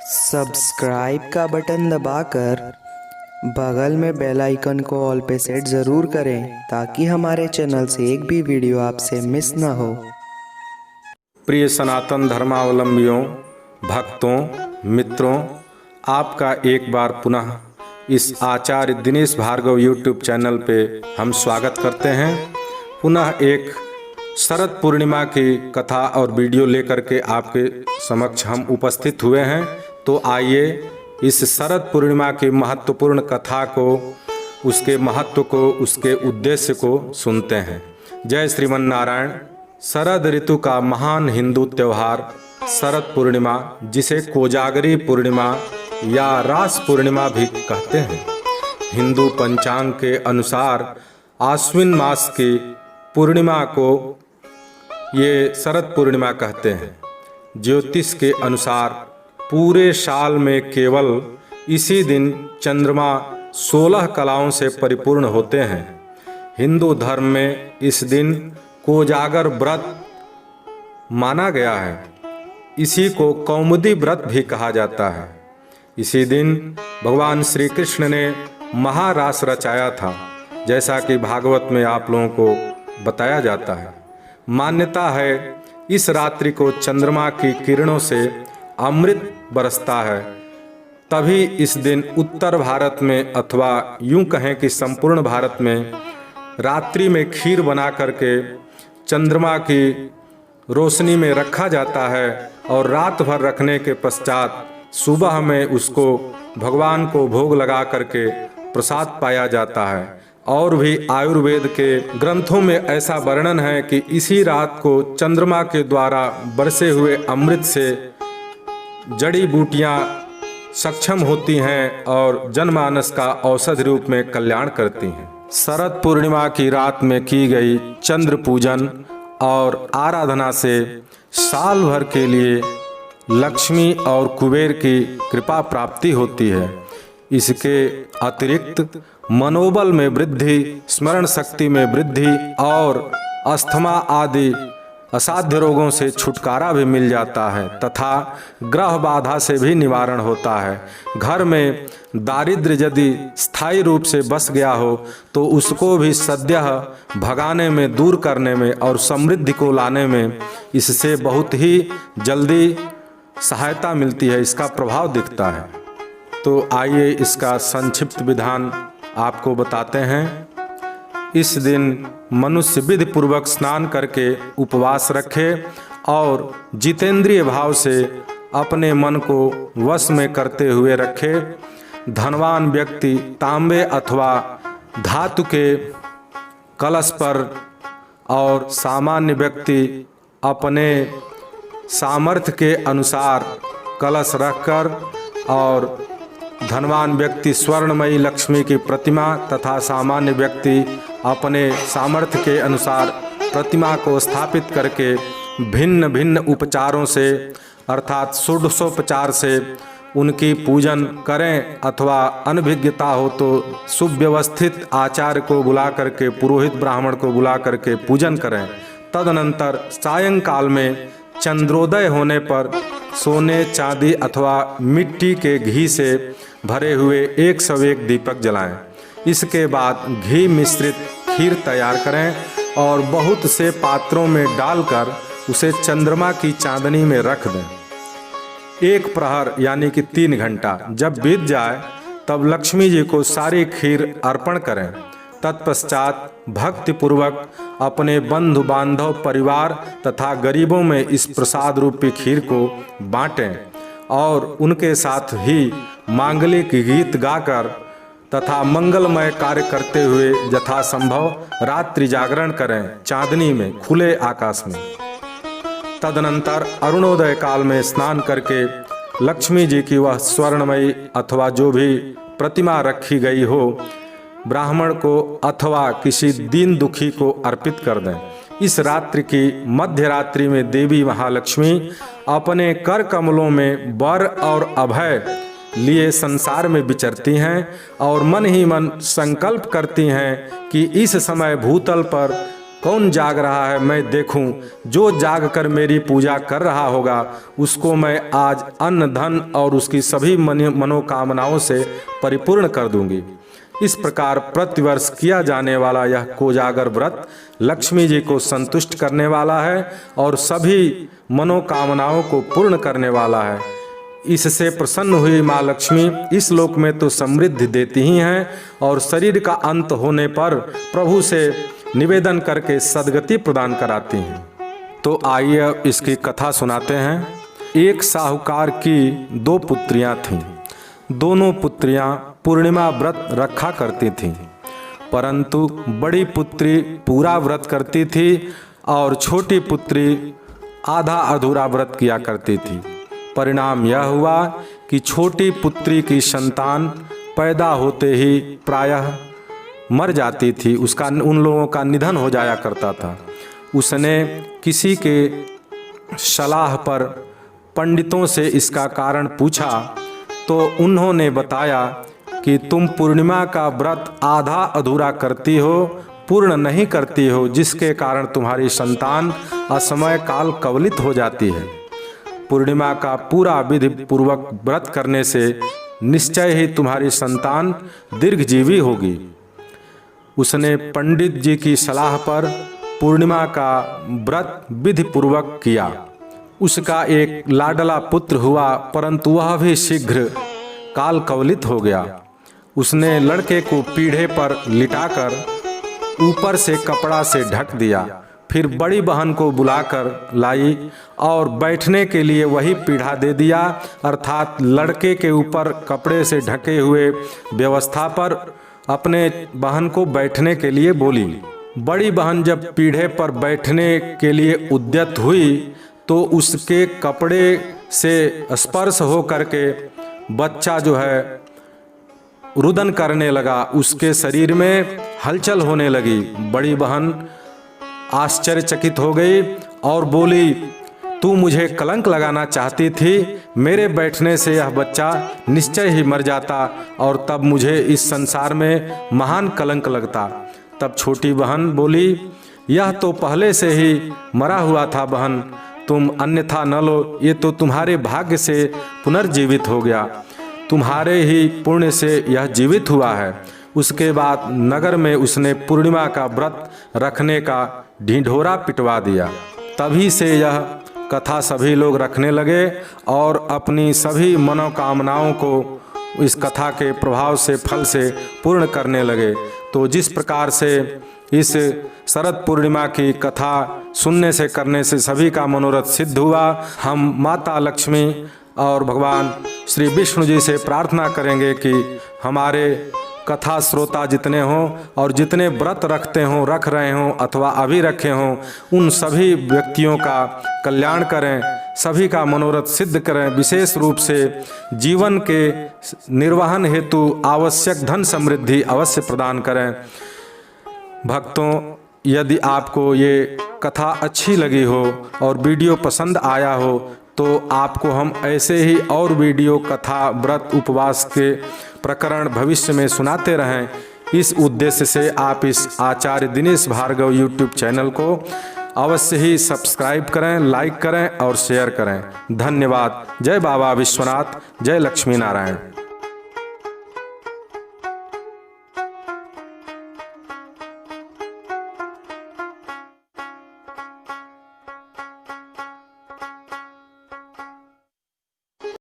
Subscribe का button दबाकर बगल में बेल आइकन को ऑल पे सेट ज़रूर करें ताकि हमारे चैनल से एक भी वीडियो आपसे मिस ना हो। प्रिय सनातन धर्मावलंबियों, भक्तों, मित्रों, आपका एक बार पुनः इस आचार्य दिनेश भार्गव यूट्यूब चैनल पे हम स्वागत करते हैं। पुनः एक शरद पूर्णिमा की कथा और वीडियो लेकर के आपके समक्ष हम उपस्थित हुए हैं। तो आइए इस शरद पूर्णिमा की महत्वपूर्ण कथा को, उसके महत्व को, उसके उद्देश्य को सुनते हैं। जय श्रीमन नारायण। शरद ऋतु का महान हिंदू त्यौहार शरद पूर्णिमा, जिसे कोजागरी पूर्णिमा या रास पूर्णिमा भी कहते हैं, हिंदू पंचांग के अनुसार आश्विन मास की पूर्णिमा को ये शरद पूर्णिमा कहते हैं। ज्योतिष के अनुसार पूरे साल में केवल इसी दिन चंद्रमा 16 कलाओं से परिपूर्ण होते हैं। हिंदू धर्म में इस दिन कोजागर व्रत माना गया है। इसी को कौमुदी व्रत भी कहा जाता है। इसी दिन भगवान श्री कृष्ण ने महारास रचाया था, जैसा कि भागवत में आप लोगों को बताया जाता है। मान्यता है इस रात्रि को चंद्रमा की किरणों से अमृत बरसता है। तभी इस दिन उत्तर भारत में, अथवा यूं कहें कि संपूर्ण भारत में, रात्रि में खीर बना करके चंद्रमा की रोशनी में रखा जाता है और रात भर रखने के पश्चात सुबह में उसको भगवान को भोग लगा करके प्रसाद पाया जाता है। और भी आयुर्वेद के ग्रंथों में ऐसा वर्णन है कि इसी रात को चंद्रमा के द्वारा बरसे हुए अमृत से जड़ी बूटियां सक्षम होती हैं और जनमानस का औषधि रूप में कल्याण करती हैं। शरद पूर्णिमा की रात में की गई चंद्र पूजन और आराधना से साल भर के लिए लक्ष्मी और कुबेर की कृपा प्राप्ति होती है। इसके अतिरिक्त मनोबल में वृद्धि, स्मरण शक्ति में वृद्धि और अस्थमा आदि असाध्य रोगों से छुटकारा भी मिल जाता है तथा ग्रह बाधा से भी निवारण होता है। घर में दारिद्र्य यदि स्थायी रूप से बस गया हो तो उसको भी सद्यः भगाने में, दूर करने में और समृद्धि को लाने में इससे बहुत ही जल्दी सहायता मिलती है, इसका प्रभाव दिखता है। तो आइए इसका संक्षिप्त विधान आपको बताते हैं। इस दिन मनुष्य विधि पूर्वक स्नान करके उपवास रखे और जितेंद्रिय भाव से अपने मन को वश में करते हुए रखे। धनवान व्यक्ति तांबे अथवा धातु के कलश पर और सामान्य व्यक्ति अपने सामर्थ्य के अनुसार कलश रखकर, और धनवान व्यक्ति स्वर्णमयी लक्ष्मी की प्रतिमा तथा सामान्य व्यक्ति अपने सामर्थ्य के अनुसार प्रतिमा को स्थापित करके भिन्न भिन्न उपचारों से, अर्थात षोडशोपचार से उनकी पूजन करें, अथवा अनभिज्ञता हो तो सुव्यवस्थित आचार्य को बुला करके, पुरोहित ब्राह्मण को बुला करके पूजन करें। तदनंतर सायंकाल में चंद्रोदय होने पर सोने, चांदी अथवा मिट्टी के घी से भरे हुए 101 दीपक जलाएं। इसके बाद घी मिश्रित खीर तैयार करें और बहुत से पात्रों में डालकर उसे चंद्रमा की चांदनी में रख दें। एक प्रहर यानी कि 3 घंटा जब बीत जाए तब लक्ष्मी जी को सारी खीर अर्पण करें। तत्पश्चात भक्तिपूर्वक अपने बंधु बांधव, परिवार तथा गरीबों में इस प्रसाद रूपी खीर को बांटें और उनके साथ ही मांगलिक गीत गाकर तथा मंगलमय कार्य करते हुए यथासंभव रात्रि जागरण करें, चांदनी में, खुले आकाश में। तदनंतर अरुणोदय काल में स्नान करके लक्ष्मी जी की वह स्वर्णमयी अथवा जो भी प्रतिमा रखी गई हो ब्राह्मण को अथवा किसी दीन दुखी को अर्पित कर दें। इस रात्रि की मध्य रात्रि में देवी महालक्ष्मी अपने कर कमलों में वर और अभय लिए संसार में विचरती हैं और मन ही मन संकल्प करती हैं कि इस समय भूतल पर कौन जाग रहा है मैं देखूं, जो जाग कर मेरी पूजा कर रहा होगा उसको मैं आज अन्न धन और उसकी सभी मनोकामनाओं से परिपूर्ण कर दूंगी। इस प्रकार प्रतिवर्ष किया जाने वाला यह कोजागर व्रत लक्ष्मी जी को संतुष्ट करने वाला है और सभी मनोकामनाओं को पूर्ण करने वाला है। इससे प्रसन्न हुई माँ लक्ष्मी इस लोक में तो समृद्धि देती ही हैं और शरीर का अंत होने पर प्रभु से निवेदन करके सद्गति प्रदान कराती हैं। तो आइए अब इसकी कथा सुनाते हैं। एक साहूकार की 2 पुत्रियां थीं। दोनों पुत्रियां पूर्णिमा व्रत रखा करती थीं, परंतु बड़ी पुत्री पूरा व्रत करती थी और छोटी पुत्री आधा अधूरा व्रत किया करती थी। परिणाम यह हुआ कि छोटी पुत्री की संतान पैदा होते ही प्रायः मर जाती थी, उसका उन लोगों का निधन हो जाया करता था। उसने किसी के सलाह पर पंडितों से इसका कारण पूछा तो उन्होंने बताया कि तुम पूर्णिमा का व्रत आधा अधूरा करती हो, पूर्ण नहीं करती हो, जिसके कारण तुम्हारी संतान असमय काल कवलित हो जाती है। पूर्णिमा का पूरा विधि पूर्वक व्रत करने से निश्चय ही तुम्हारी संतान दीर्घजीवी होगी। उसने पंडित जी की सलाह पर पूर्णिमा का व्रत विधि पूर्वक किया। उसका एक लाडला पुत्र हुआ, परंतु वह भी शीघ्र काल कवलित हो गया। उसने लड़के को पीढ़े पर लिटाकर ऊपर से कपड़ा से ढक दिया, फिर बड़ी बहन को बुलाकर लाई और बैठने के लिए वही पीढ़ा दे दिया, अर्थात लड़के के ऊपर कपड़े से ढके हुए व्यवस्था पर अपने बहन को बैठने के लिए बोली। बड़ी बहन जब पीढ़े पर बैठने के लिए उद्यत हुई तो उसके कपड़े से स्पर्श हो करके बच्चा जो है रुदन करने लगा, उसके शरीर में हलचल होने लगी। बड़ी बहन आश्चर्यचकित हो गई और बोली, तू मुझे कलंक लगाना चाहती थी, मेरे बैठने से यह बच्चा निश्चय ही मर जाता और तब मुझे इस संसार में महान कलंक लगता। तब छोटी बहन बोली, यह तो पहले से ही मरा हुआ था बहन, तुम अन्यथा न लो, ये तो तुम्हारे भाग्य से पुनर्जीवित हो गया, तुम्हारे ही पुण्य से यह जीवित हुआ है। उसके बाद नगर में उसने पूर्णिमा का व्रत रखने का ढिंढोरा पिटवा दिया। तभी से यह कथा सभी लोग रखने लगे और अपनी सभी मनोकामनाओं को इस कथा के प्रभाव से फल से पूर्ण करने लगे। तो जिस प्रकार से इस शरद पूर्णिमा की कथा सुनने से करने से सभी का मनोरथ सिद्ध हुआ, हम माता लक्ष्मी और भगवान श्री विष्णु जी से प्रार्थना करेंगे कि हमारे कथा श्रोता जितने हों और जितने व्रत रखते हों, रख रहे हों अथवा अभी रखे हों, उन सभी व्यक्तियों का कल्याण करें, सभी का मनोरथ सिद्ध करें। विशेष रूप से जीवन के निर्वहन हेतु आवश्यक धन समृद्धि अवश्य प्रदान करें। भक्तों, यदि आपको ये कथा अच्छी लगी हो और वीडियो पसंद आया हो तो आपको हम ऐसे ही और वीडियो कथा व्रत उपवास के प्रकरण भविष्य में सुनाते रहें। इस उद्देश्य से आप इस आचार्य दिनेश भार्गव यूट्यूब चैनल को अवश्य ही सब्सक्राइब करें, लाइक करें और शेयर करें। धन्यवाद। जय बाबा विश्वनाथ, जय लक्ष्मी नारायण।